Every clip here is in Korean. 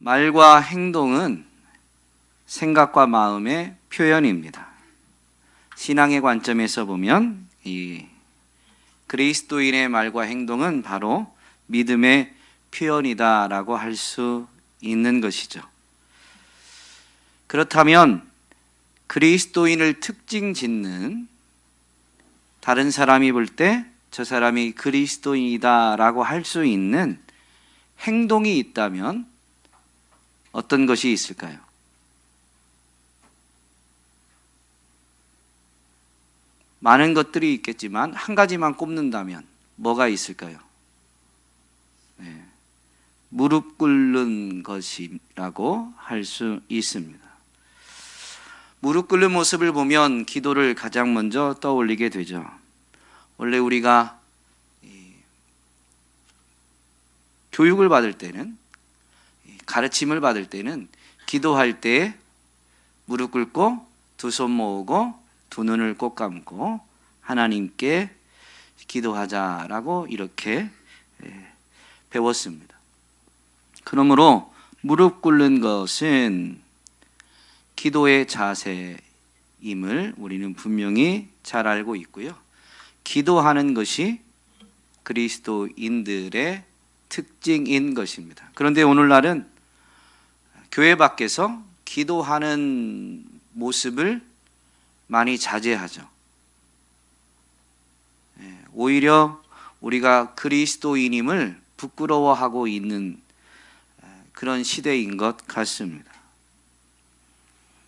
말과 행동은 생각과 마음의 표현입니다. 신앙의 관점에서 보면 이 그리스도인의 말과 행동은 바로 믿음의 표현이다라고 할 수 있는 것이죠. 그렇다면 그리스도인을 특징 짓는 다른 사람이 볼 때 저 사람이 그리스도인이다라고 할 수 있는 행동이 있다면 어떤 것이 있을까요? 많은 것들이 있겠지만 한 가지만 꼽는다면 뭐가 있을까요? 무릎 꿇는 것이라고 할 수 있습니다. 무릎 꿇는 모습을 보면 기도를 가장 먼저 떠올리게 되죠. 원래 우리가 교육을 받을 때는, 가르침을 받을 때는 기도할 때 무릎 꿇고 두 손 모으고 두 눈을 꼭 감고 하나님께 기도하자라고 이렇게 배웠습니다. 그러므로 무릎 꿇는 것은 기도의 자세임을 우리는 분명히 잘 알고 있고요. 기도하는 것이 그리스도인들의 특징인 것입니다. 그런데 오늘날은 교회 밖에서 기도하는 모습을 많이 자제하죠. 오히려 우리가 그리스도인임을 부끄러워하고 있는 그런 시대인 것 같습니다.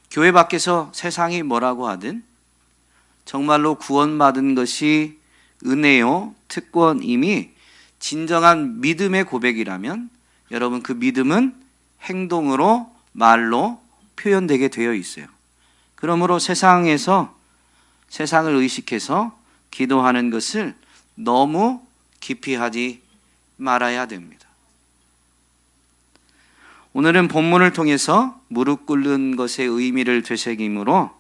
교회 밖에서 세상이 뭐라고 하든 정말로 구원받은 것이 은혜요, 특권임이 진정한 믿음의 고백이라면 여러분 그 믿음은 행동으로, 말로 표현되게 되어 있어요. 그러므로 세상에서 세상을 의식해서 기도하는 것을 너무 깊이 하지 말아야 됩니다. 오늘은 본문을 통해서 무릎 꿇는 것의 의미를 되새김으로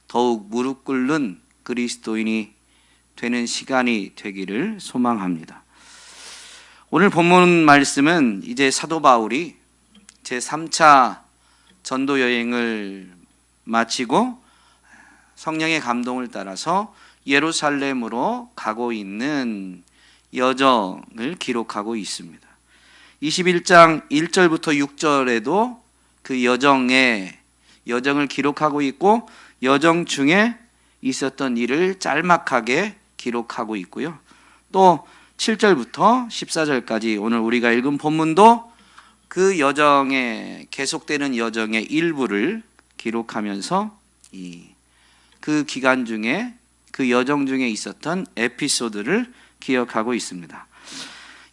더욱 무릎 꿇는 그리스도인이 되는 시간이 되기를 소망합니다. 오늘 본문 말씀은 이제 사도 바울이 제3차 전도 여행을 마치고 성령의 감동을 따라서 예루살렘으로 가고 있는 여정을 기록하고 있습니다. 21장 1절부터 6절에도 그 여정을 기록하고 있고 여정 중에 있었던 일을 짤막하게 기록하고 있고요. 또 7절부터 14절까지 오늘 우리가 읽은 본문도 그 여정에 계속되는 여정의 일부를 기록하면서 그 기간 중에 그 여정 중에 있었던 에피소드를 기억하고 있습니다.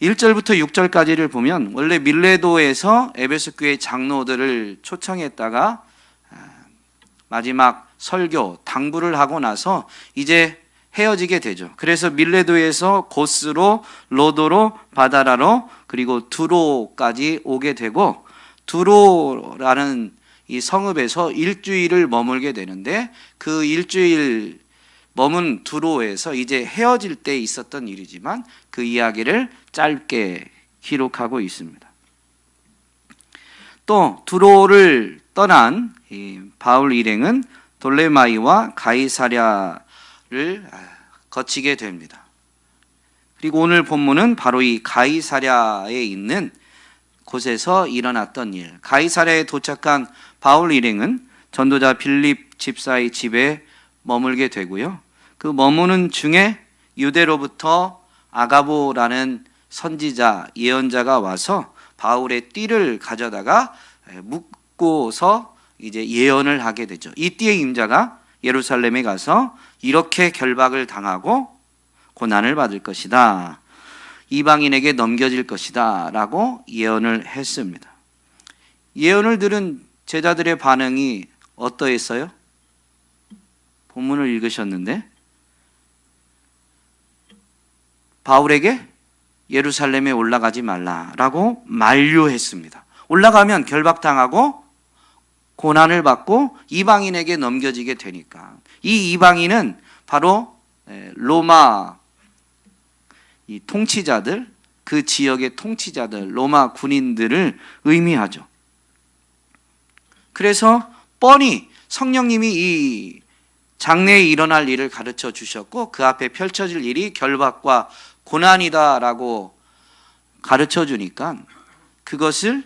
1절부터 6절까지를 보면 원래 밀레도에서 에베소 교회 장로들을 초청했다가 마지막 설교, 당부를 하고 나서 이제 헤어지게 되죠. 그래서 밀레도에서 고스로, 로도로, 바다라로 그리고 두로까지 오게 되고 두로라는 이 성읍에서 일주일을 머물게 되는데 그 일주일 머문 두로에서 이제 헤어질 때 있었던 일이지만 그 이야기를 짧게 기록하고 있습니다. 또 두로를 떠난 바울 일행은 돌레마이와 가이사랴를 거치게 됩니다. 그리고 오늘 본문은 바로 이 가이사랴에 있는 곳에서 일어났던 일. 가이사랴에 도착한 바울 일행은 전도자 빌립 집사의 집에 머물게 되고요. 그 머무는 중에 유대로부터 아가보라는 선지자, 예언자가 와서 바울의 띠를 가져다가 묶고서 이제 예언을 하게 되죠. 이 띠의 임자가 예루살렘에 가서 이렇게 결박을 당하고 고난을 받을 것이다. 이방인에게 넘겨질 것이다. 라고 예언을 했습니다. 예언을 들은 제자들의 반응이 어떠했어요? 본문을 읽으셨는데 바울에게 예루살렘에 올라가지 말라라고 만류했습니다. 올라가면 결박당하고 고난을 받고 이방인에게 넘겨지게 되니까 이 이방인은 바로 로마 통치자들, 그 지역의 통치자들, 로마 군인들을 의미하죠. 그래서 뻔히 성령님이 이 장래에 일어날 일을 가르쳐 주셨고 그 앞에 펼쳐질 일이 결박과 고난이다라고 가르쳐 주니까 그것을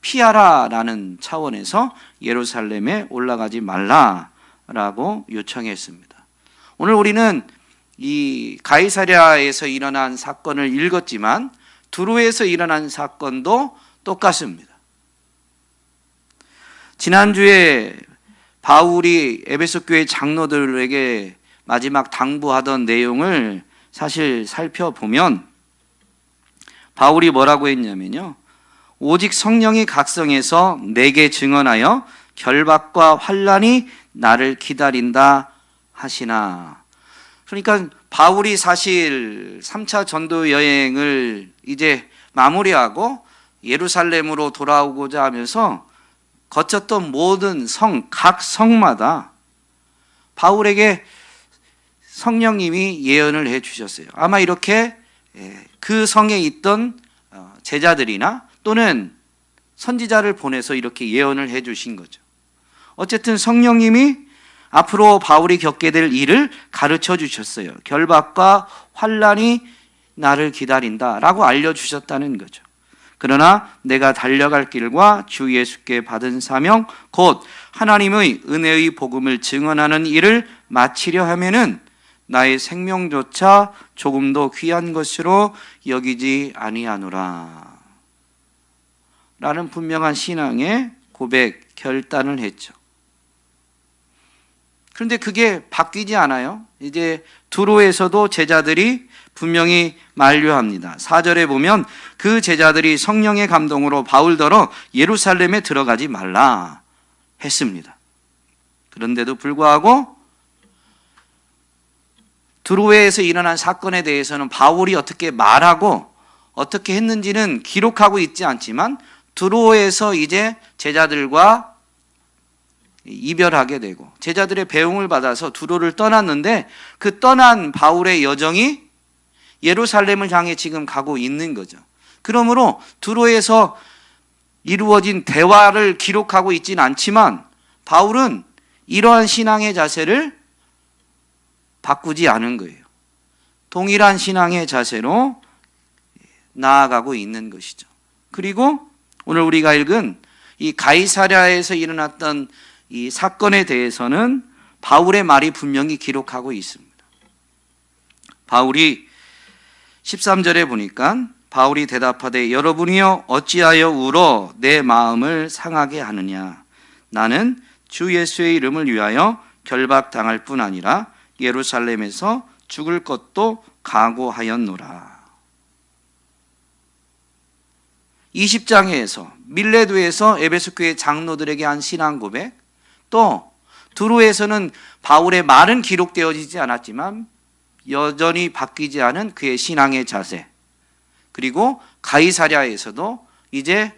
피하라라는 차원에서 예루살렘에 올라가지 말라라고 요청했습니다. 오늘 우리는 이 가이사랴에서 일어난 사건을 읽었지만 두로에서 일어난 사건도 똑같습니다. 지난주에 바울이 에베소 교회 장로들에게 마지막 당부하던 내용을 사실 살펴보면 바울이 뭐라고 했냐면요, 오직 성령이 각성해서 내게 증언하여 결박과 환난이 나를 기다린다 하시나. 그러니까 바울이 사실 3차 전도 여행을 이제 마무리하고 예루살렘으로 돌아오고자 하면서 거쳤던 모든 성, 각 성마다 바울에게 성령님이 예언을 해 주셨어요. 아마 이렇게 그 성에 있던 제자들이나 또는 선지자를 보내서 이렇게 예언을 해 주신 거죠. 어쨌든 성령님이 앞으로 바울이 겪게 될 일을 가르쳐 주셨어요. 결박과 환난이 나를 기다린다라고 알려주셨다는 거죠. 그러나 내가 달려갈 길과 주 예수께 받은 사명 곧 하나님의 은혜의 복음을 증언하는 일을 마치려 하면은 나의 생명조차 조금도 귀한 것으로 여기지 아니하노라 라는 분명한 신앙의 고백, 결단을 했죠. 그런데 그게 바뀌지 않아요. 이제 두로에서도 제자들이 분명히 만류합니다. 4절에 보면 그 제자들이 성령의 감동으로 바울더러 예루살렘에 들어가지 말라 했습니다. 그런데도 불구하고 두로에서 일어난 사건에 대해서는 바울이 어떻게 말하고 어떻게 했는지는 기록하고 있지 않지만 두로에서 이제 제자들과 이별하게 되고 제자들의 배웅을 받아서 두로를 떠났는데 그 떠난 바울의 여정이 예루살렘을 향해 지금 가고 있는 거죠. 그러므로 두로에서 이루어진 대화를 기록하고 있지는 않지만 바울은 이러한 신앙의 자세를 바꾸지 않은 거예요. 동일한 신앙의 자세로 나아가고 있는 것이죠. 그리고 오늘 우리가 읽은 이 가이사랴에서 일어났던 이 사건에 대해서는 바울의 말이 분명히 기록하고 있습니다. 바울이 13절에 보니까 바울이 대답하되 여러분이여 어찌하여 울어 내 마음을 상하게 하느냐. 나는 주 예수의 이름을 위하여 결박당할 뿐 아니라 예루살렘에서 죽을 것도 각오하였노라. 20장에서 밀레도에서 에베소 교회 장로들에게 한 신앙 고백, 또 두로에서는 바울의 말은 기록되어지지 않았지만 여전히 바뀌지 않은 그의 신앙의 자세, 그리고 가이사랴에서도 이제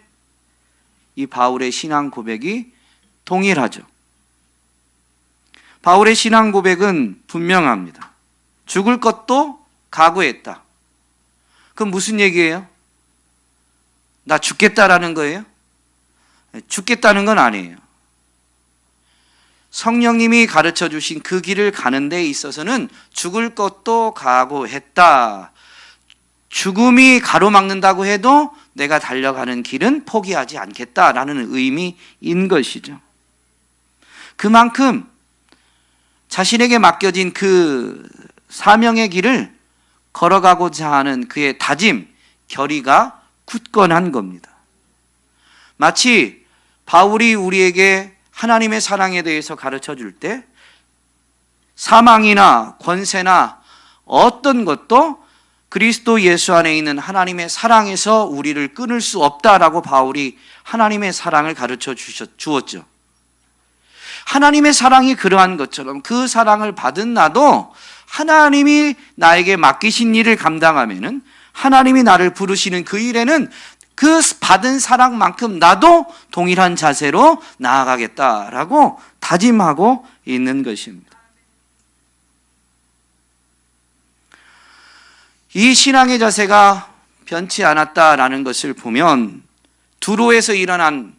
이 바울의 신앙 고백이 동일하죠. 바울의 신앙 고백은 분명합니다. 죽을 것도 각오했다. 그럼 무슨 얘기예요? 나 죽겠다라는 거예요? 죽겠다는 건 아니에요. 성령님이 가르쳐 주신 그 길을 가는 데 있어서는 죽을 것도 각오했다. 죽음이 가로막는다고 해도 내가 달려가는 길은 포기하지 않겠다라는 의미인 것이죠. 그만큼 자신에게 맡겨진 그 사명의 길을 걸어가고자 하는 그의 다짐, 결의가 굳건한 겁니다. 마치 바울이 우리에게 하나님의 사랑에 대해서 가르쳐 줄 때 사망이나 권세나 어떤 것도 그리스도 예수 안에 있는 하나님의 사랑에서 우리를 끊을 수 없다라고 바울이 하나님의 사랑을 가르쳐 주었죠. 하나님의 사랑이 그러한 것처럼 그 사랑을 받은 나도 하나님이 나에게 맡기신 일을 감당하면은 하나님이 나를 부르시는 그 일에는 그 받은 사랑만큼 나도 동일한 자세로 나아가겠다라고 다짐하고 있는 것입니다. 이 신앙의 자세가 변치 않았다라는 것을 보면 두로에서 일어난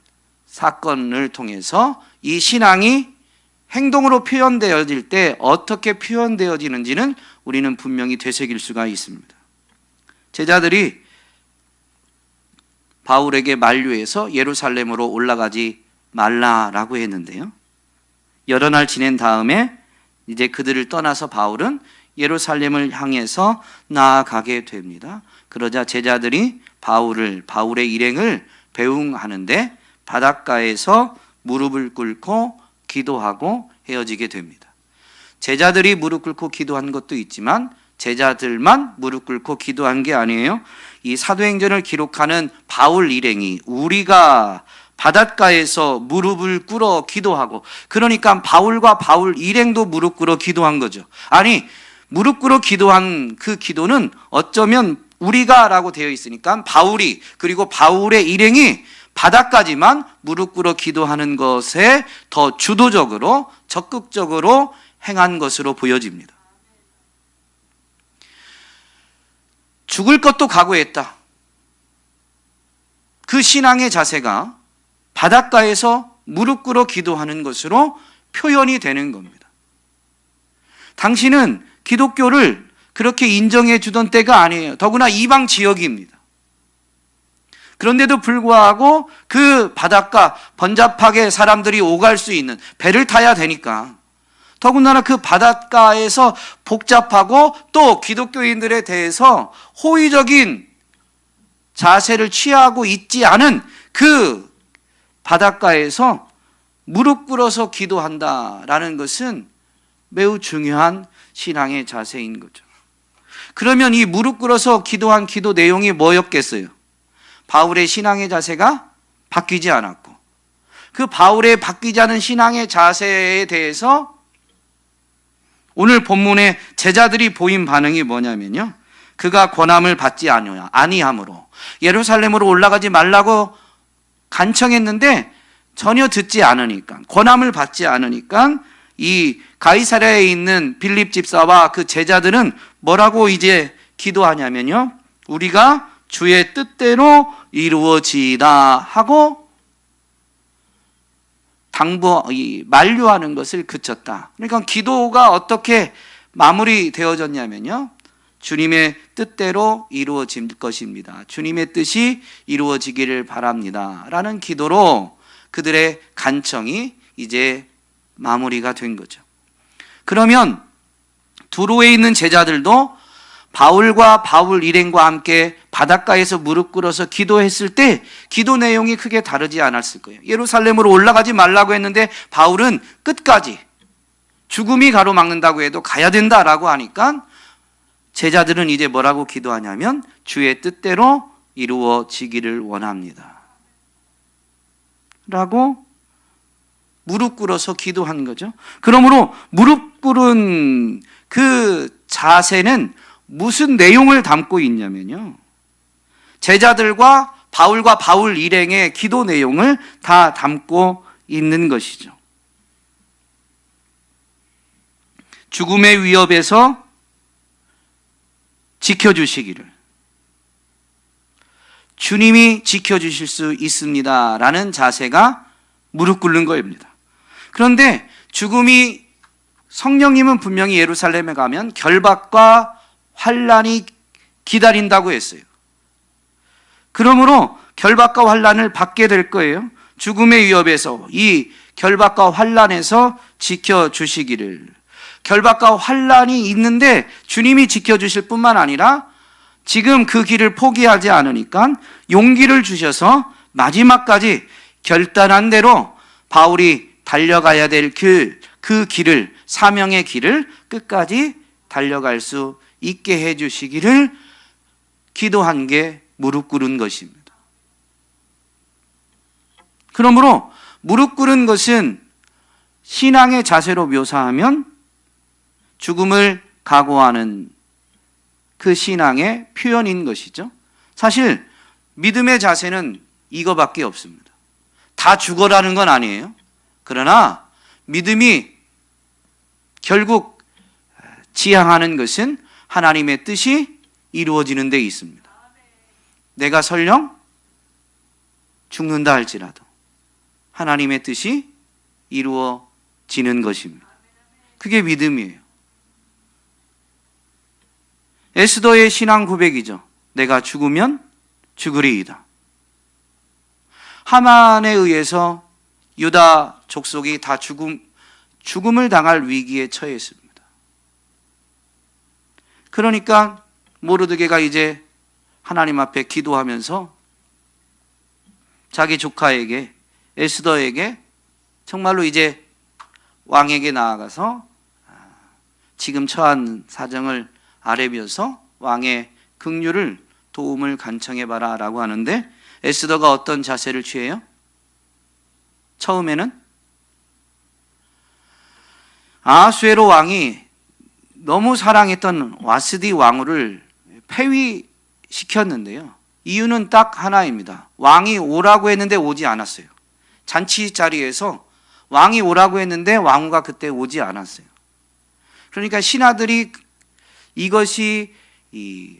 사건을 통해서 이 신앙이 행동으로 표현되어질 때 어떻게 표현되어지는지는 우리는 분명히 되새길 수가 있습니다. 제자들이 바울에게 만류해서 예루살렘으로 올라가지 말라라고 했는데요. 여러 날 지낸 다음에 이제 그들을 떠나서 바울은 예루살렘을 향해서 나아가게 됩니다. 그러자 제자들이 바울의 일행을 배웅하는데 바닷가에서 무릎을 꿇고 기도하고 헤어지게 됩니다. 제자들이 무릎 꿇고 기도한 것도 있지만 제자들만 무릎 꿇고 기도한 게 아니에요. 이 사도행전을 기록하는 바울 일행이 우리가 바닷가에서 무릎을 꿇어 기도하고, 그러니까 바울과 바울 일행도 무릎 꿇어 기도한 거죠. 아니, 무릎 꿇어 기도한 그 기도는 어쩌면 우리가라고 되어 있으니까 바울이, 그리고 바울의 일행이 바닷가지만 무릎 꿇어 기도하는 것에 더 주도적으로 적극적으로 행한 것으로 보여집니다. 죽을 것도 각오했다. 그 신앙의 자세가 바닷가에서 무릎 꿇어 기도하는 것으로 표현이 되는 겁니다. 당신은 기독교를 그렇게 인정해 주던 때가 아니에요. 더구나 이방 지역입니다. 그런데도 불구하고 그 바닷가, 번잡하게 사람들이 오갈 수 있는 배를 타야 되니까, 더군다나 그 바닷가에서 복잡하고 또 기독교인들에 대해서 호의적인 자세를 취하고 있지 않은 그 바닷가에서 무릎 꿇어서 기도한다라는 것은 매우 중요한 신앙의 자세인 거죠. 그러면 이 무릎 꿇어서 기도한 기도 내용이 뭐였겠어요? 바울의 신앙의 자세가 바뀌지 않았고, 그 바울의 바뀌지 않은 신앙의 자세에 대해서 오늘 본문의 제자들이 보인 반응이 뭐냐면요, 그가 권함을 받지 아니함으로 예루살렘으로 올라가지 말라고 간청했는데 전혀 듣지 않으니까, 권함을 받지 않으니까 이 가이사랴에 있는 빌립 집사와 그 제자들은 뭐라고 이제 기도하냐면요, 우리가 주의 뜻대로 이루어지이다 하고 만류하는 것을 그쳤다. 그러니까 기도가 어떻게 마무리되어졌냐면요, 주님의 뜻대로 이루어질 것입니다. 주님의 뜻이 이루어지기를 바랍니다 라는 기도로 그들의 간청이 이제 마무리가 된 거죠. 그러면 두로에 있는 제자들도 바울과 바울 일행과 함께 바닷가에서 무릎 꿇어서 기도했을 때 기도 내용이 크게 다르지 않았을 거예요. 예루살렘으로 올라가지 말라고 했는데 바울은 끝까지 죽음이 가로막는다고 해도 가야 된다라고 하니까 제자들은 이제 뭐라고 기도하냐면 주의 뜻대로 이루어지기를 원합니다 라고 무릎 꿇어서 기도한 거죠. 그러므로 무릎 꿇은 그 자세는 무슨 내용을 담고 있냐면요, 제자들과 바울 일행의 기도 내용을 다 담고 있는 것이죠. 죽음의 위협에서 지켜주시기를, 주님이 지켜주실 수 있습니다 라는 자세가 무릎 꿇는 거입니다. 그런데 성령님은 분명히 예루살렘에 가면 결박과 환난이 기다린다고 했어요. 그러므로 결박과 환난을 받게 될 거예요. 죽음의 위협에서, 이 결박과 환난에서 지켜주시기를. 결박과 환난이 있는데 주님이 지켜주실 뿐만 아니라 지금 그 길을 포기하지 않으니까 용기를 주셔서 마지막까지 결단한 대로 바울이 달려가야 될 그 길을, 사명의 길을 끝까지 달려갈 수 있게 해주시기를 기도한 게 무릎 꿇은 것입니다. 그러므로 무릎 꿇은 것은 신앙의 자세로 묘사하면 죽음을 각오하는 그 신앙의 표현인 것이죠. 사실 믿음의 자세는 이거밖에 없습니다. 다 죽어라는 건 아니에요. 그러나 믿음이 결국 지향하는 것은 하나님의 뜻이 이루어지는 데 있습니다. 내가 설령 죽는다 할지라도, 하나님의 뜻이 이루어지는 것입니다. 그게 믿음이에요. 에스더의 신앙 고백이죠. 내가 죽으면 죽으리이다. 하만에 의해서 유다 족속이 다 죽음을 당할 위기에 처했습니다. 그러니까 모르드게가 이제 하나님 앞에 기도하면서 자기 조카에게, 에스더에게 정말로 이제 왕에게 나아가서 지금 처한 사정을 아뢰면서 왕의 긍휼을, 도움을 간청해봐라 라고 하는데, 에스더가 어떤 자세를 취해요? 처음에는 아하수에로 왕이 너무 사랑했던 와스디 왕후를 폐위시켰는데요. 이유는 딱 하나입니다. 왕이 오라고 했는데 오지 않았어요. 잔치 자리에서 왕이 오라고 했는데 왕후가 그때 오지 않았어요. 그러니까 신하들이 이것이 이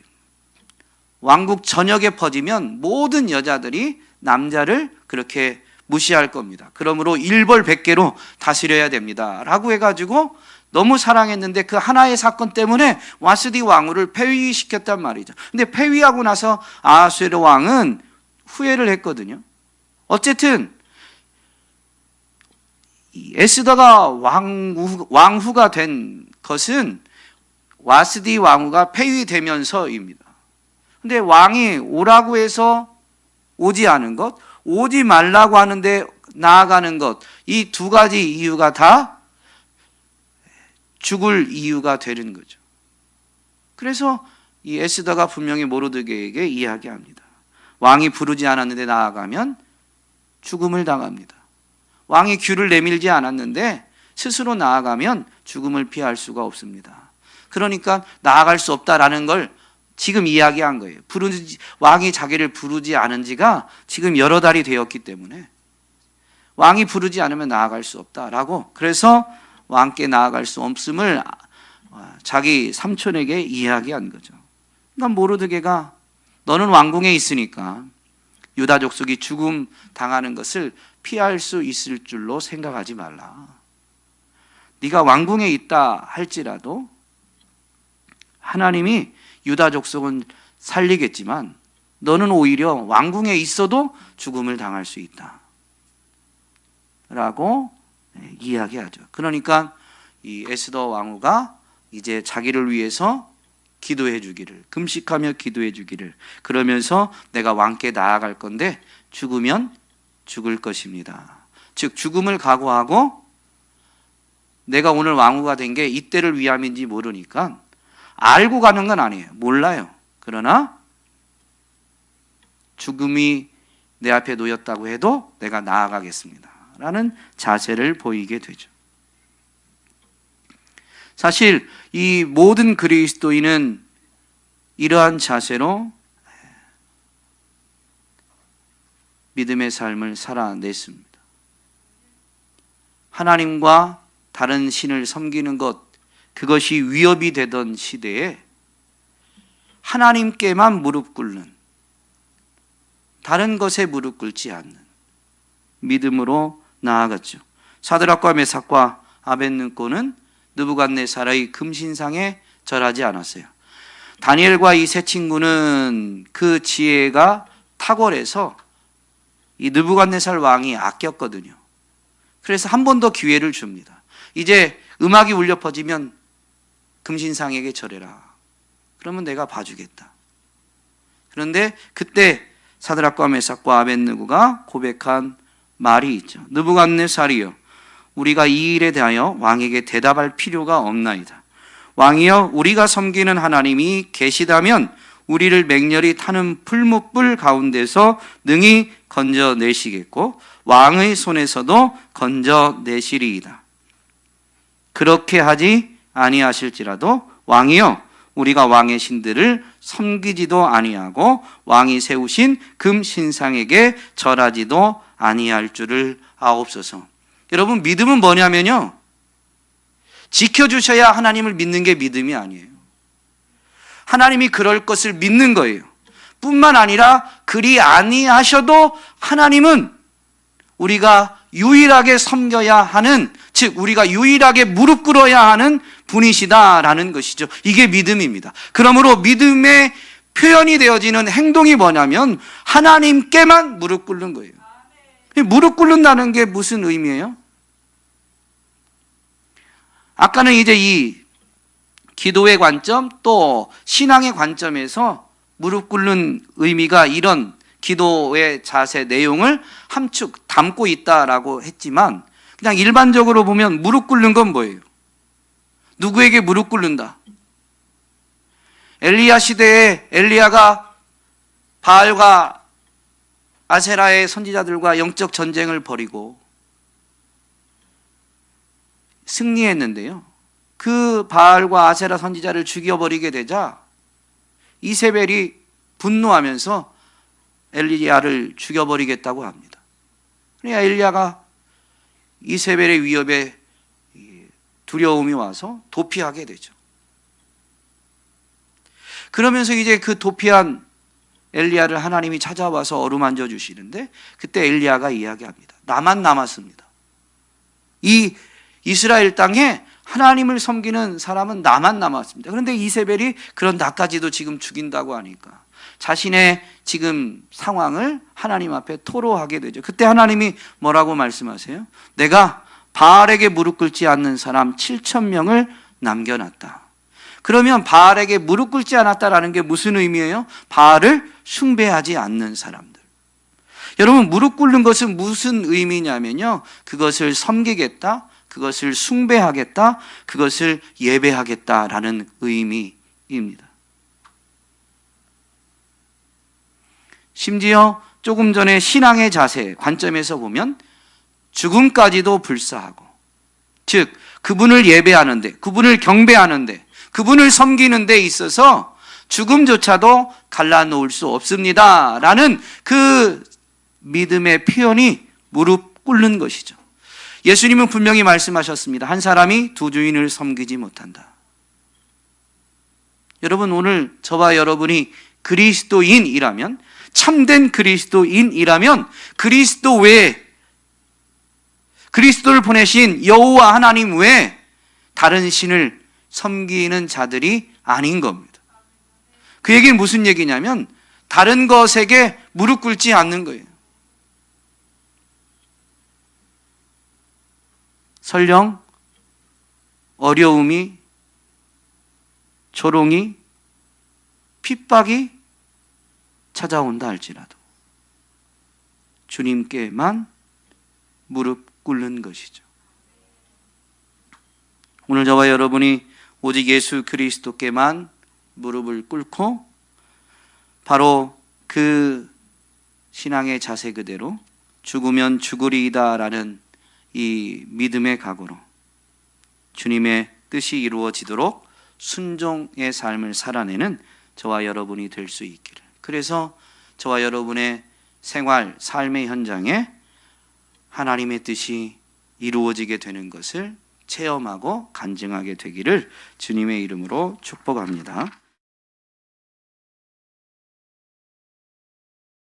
왕국 전역에 퍼지면 모든 여자들이 남자를 그렇게 무시할 겁니다. 그러므로 일벌백계로 다스려야 됩니다 라고 해가지고 너무 사랑했는데 그 하나의 사건 때문에 와스디 왕후를 폐위시켰단 말이죠. 근데 폐위하고 나서 아하수에로 왕은 후회를 했거든요. 어쨌든 에스더가 왕후가 된 것은 와스디 왕후가 폐위되면서입니다. 근데 왕이 오라고 해서 오지 않은 것, 오지 말라고 하는데 나아가는 것, 이 두 가지 이유가 다 죽을 이유가 되는 거죠. 그래서 이 에스더가 분명히 모르드게에게 이야기합니다. 왕이 부르지 않았는데 나아가면 죽음을 당합니다. 왕이 귀를 내밀지 않았는데 스스로 나아가면 죽음을 피할 수가 없습니다. 그러니까 나아갈 수 없다라는 걸 지금 이야기한 거예요. 왕이 자기를 부르지 않은 지가 지금 여러 달이 되었기 때문에 왕이 부르지 않으면 나아갈 수 없다라고, 그래서 왕께 나아갈 수 없음을 자기 삼촌에게 이야기한 거죠. 그러니까 모르드게가 너는 왕궁에 있으니까 유다 족속이 죽음 당하는 것을 피할 수 있을 줄로 생각하지 말라. 네가 왕궁에 있다 할지라도 하나님이 유다 족속은 살리겠지만 너는 오히려 왕궁에 있어도 죽음을 당할 수 있다 라고 이야기하죠. 그러니까 이 에스더 왕후가 이제 자기를 위해서 기도해 주기를, 금식하며 기도해 주기를, 그러면서 내가 왕께 나아갈 건데 죽으면 죽을 것입니다. 즉 죽음을 각오하고, 내가 오늘 왕후가 된 게 이때를 위함인지 모르니까 알고 가는 건 아니에요. 몰라요. 그러나 죽음이 내 앞에 놓였다고 해도 내가 나아가겠습니다 라는 자세를 보이게 되죠. 사실 이 모든 그리스도인은 이러한 자세로 믿음의 삶을 살아냈습니다. 하나님과 다른 신을 섬기는 것, 그것이 위협이 되던 시대에 하나님께만 무릎 꿇는, 다른 것에 무릎 꿇지 않는 믿음으로 나아갔죠. 사드락과 메삭과 아벳느고는 느부갓네살의 금신상에 절하지 않았어요. 다니엘과 이 세 친구는 그 지혜가 탁월해서 이 느부갓네살 왕이 아꼈거든요. 그래서 한 번 더 기회를 줍니다. 이제 음악이 울려 퍼지면 금신상에게 절해라. 그러면 내가 봐주겠다. 그런데 그때 사드락과 메삭과 아벳느고가 고백한 말이 있죠. 느부갓네살이여, 우리가 이 일에 대하여 왕에게 대답할 필요가 없나이다. 왕이여, 우리가 섬기는 하나님이 계시다면 우리를 맹렬히 타는 풀무불 가운데서 능히 건져내시겠고 왕의 손에서도 건져내시리이다. 그렇게 하지 아니하실지라도 왕이여, 우리가 왕의 신들을 섬기지도 아니하고 왕이 세우신 금신상에게 절하지도 아니할 줄을 아옵소서. 여러분, 믿음은 뭐냐면요, 지켜주셔야 하나님을 믿는 게 믿음이 아니에요. 하나님이 그럴 것을 믿는 거예요. 뿐만 아니라 그리 아니하셔도 하나님은 우리가 유일하게 섬겨야 하는, 즉 우리가 유일하게 무릎 꿇어야 하는 분이시다라는 것이죠. 이게 믿음입니다. 그러므로 믿음의 표현이 되어지는 행동이 뭐냐면 하나님께만 무릎 꿇는 거예요. 무릎 꿇는다는 게 무슨 의미예요? 아까는 이제 이 기도의 관점 또 신앙의 관점에서 무릎 꿇는 의미가 이런 기도의 자세 내용을 함축 담고 있다라고 했지만, 그냥 일반적으로 보면 무릎 꿇는 건 뭐예요? 누구에게 무릎 꿇는다? 엘리야 시대에 엘리야가 바알과 아세라의 선지자들과 영적 전쟁을 벌이고 승리했는데요, 그 바알과 아세라 선지자를 죽여버리게 되자 이세벨이 분노하면서 엘리야를 죽여버리겠다고 합니다. 그러니까 엘리야가 이세벨의 위협에 두려움이 와서 도피하게 되죠. 그러면서 이제 그 도피한 엘리야를 하나님이 찾아와서 어루만져 주시는데, 그때 엘리야가 이야기합니다. 나만 남았습니다. 이 이스라엘 땅에 하나님을 섬기는 사람은 나만 남았습니다. 그런데 이세벨이 그런 나까지도 지금 죽인다고 하니까 자신의 지금 상황을 하나님 앞에 토로하게 되죠. 그때 하나님이 뭐라고 말씀하세요? 내가 바알에게 무릎 꿇지 않는 사람 7,000명을 남겨놨다. 그러면 바알에게 무릎 꿇지 않았다라는 게 무슨 의미예요? 바알을 숭배하지 않는 사람들. 여러분, 무릎 꿇는 것은 무슨 의미냐면요, 그것을 섬기겠다, 그것을 숭배하겠다, 그것을 예배하겠다라는 의미입니다. 심지어 조금 전에 신앙의 자세 관점에서 보면 죽음까지도 불사하고, 즉 그분을 예배하는데, 그분을 경배하는데, 그분을 섬기는 데 있어서 죽음조차도 갈라놓을 수 없습니다 라는 그 믿음의 표현이 무릎 꿇는 것이죠. 예수님은 분명히 말씀하셨습니다. 한 사람이 두 주인을 섬기지 못한다. 여러분, 오늘 저와 여러분이 그리스도인이라면, 참된 그리스도인이라면 그리스도 외에, 그리스도를 보내신 여호와 하나님 외에 다른 신을 섬기는 자들이 아닌 겁니다. 그 얘기는 무슨 얘기냐면 다른 것에게 무릎 꿇지 않는 거예요. 설령 어려움이, 조롱이, 핍박이 찾아온다 할지라도 주님께만 무릎 꿇는 것이죠. 오늘 저와 여러분이 오직 예수 그리스도께만 무릎을 꿇고 바로 그 신앙의 자세 그대로 죽으면 죽으리이다라는 이 믿음의 각오로 주님의 뜻이 이루어지도록 순종의 삶을 살아내는 저와 여러분이 될 수 있기를. 그래서 저와 여러분의 생활, 삶의 현장에 하나님의 뜻이 이루어지게 되는 것을 체험하고 간증하게 되기를 주님의 이름으로 축복합니다.